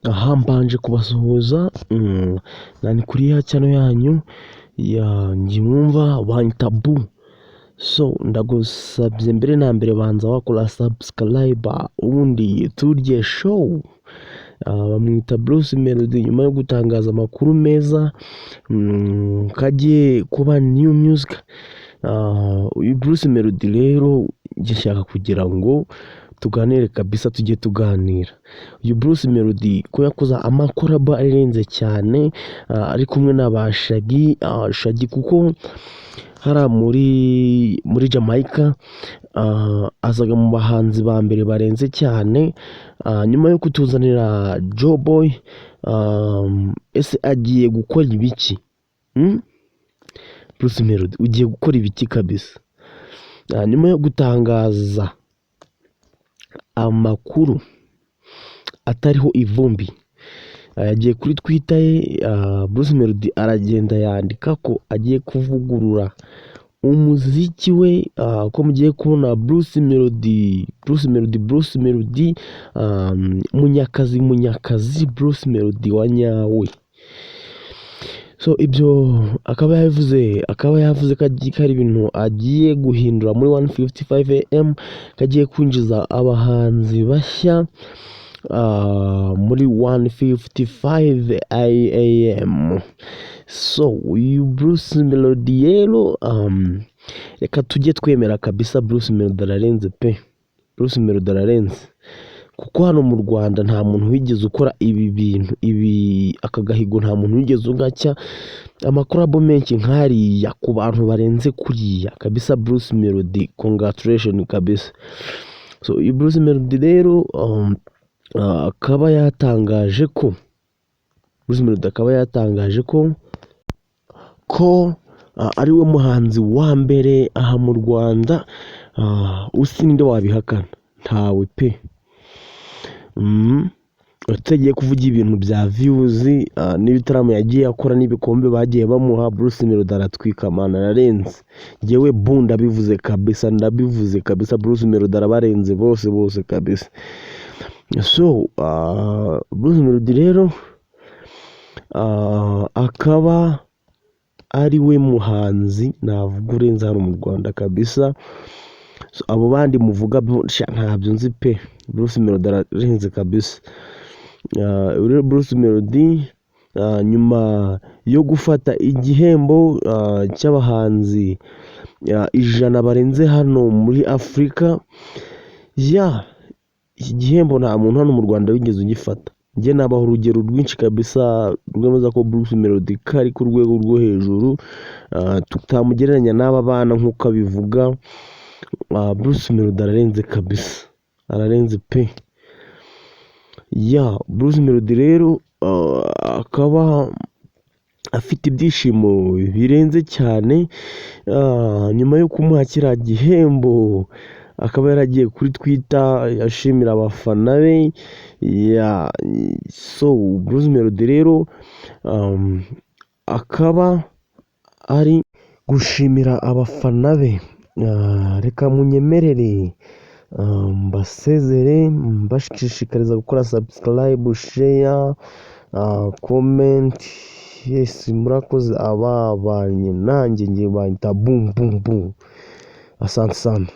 Aha mbanje kubasuhuza nani kuri ya channel yanyu ya Ngimwumva Wantabu. So ndagusabye mbere na mbere banza wakora subscribe ubundi turye show. Bamwita Bruce Melody nyuma yo gutangaza amakuru meza kagiye kuba new music. Uyu Bruce Melody rero gishaka kugira ngo tuganire kabisa, tujye tuganira. Uyu Bruce Melody ko yakoze amakoraba arenze cyane, ari kumwe n'abashagi Shaggy kuko hara muri Jamaica, azaga mu bahanzi ba mbere barenze cyane, nyuma yo kutuzanira Joe Boy. Ese agiye gukora ibiki? Bruce Melody ugiye gukora ibiki kabisa? Nyuma yo gutangaza amakuru atariho ivumbi, yagiye kuri Twitter ye, Bruce Melody aragenda yandika ko agiye kuvugurura umuziki we, ko mugiye kubona Bruce Melody, munyakazi Bruce Melody wa nyawe. So ibyo akaba yavuze ko ari ibintu agiye guhindura muri 155 AM, kagiye kwinjiza abahanzi bashya muri 155 AM. So uyu Bruce Melody rero, reka tujye twemera kabisa Bruce Melody ararenze pe. Bruce Melody ararenze kuko hano mu Rwanda nta muntu wigeze ukora ibi bintu, aka gahigo nta muntu wigeze ugacya, amakorabo menshi nkariya ku bantu barenze kuriya kabisa. Bruce Melody congratulations kabisa. So uyu Bruce Melody rero akaba yatangaje ko ari we muhanzi wa mbere aha mu Rwanda, usinde wabihakana, ntawe pe. Utagiye kuvuga ibintu bya views n'ibitaramo yagiye akora n'ibikombe bagiye bamuha, Bruce Melody aratwika mana, ararenze. Jewe ndabivuze kabisa, Bruce Melody arabarenze bose kabisa. So Bruce Melody rero akaba ari we muhanzi navuga urenze hano mu Rwanda kabisa. So abo bandi muvuga ntabyo nzi pe. Bruce Melody ararenze kabisa. Bruce Melody nyuma yo gufata igihembo cy'abahanzi 100 barenze hano muri Afurika, iki gihembo nta muntu hano mu Rwanda wigeze ugifata. Njye nabaho urugero rwinshi kabisa rwemeza ko Bruce Melody kari ku rwego rwo hejuru, tutamugereranya n'aba bana nk'uko abivuga. Bruce Melody ararenze kabisa, ararenze pe. Bruce Melody rero akaba afite ibyishimo birenze cyane, nyuma yo kumuha kiriya gihembo. Akaba yaragiye kuri Twitter yashimira abafana be. So Bruce Melody rero akaba ari gushimira abafana be. Reka munyemerere mbasezere mbashishikariza gukora subscribe, share, comment. Yes, murakoze ababanye nanjye ngiye bahita boom. Asante sana.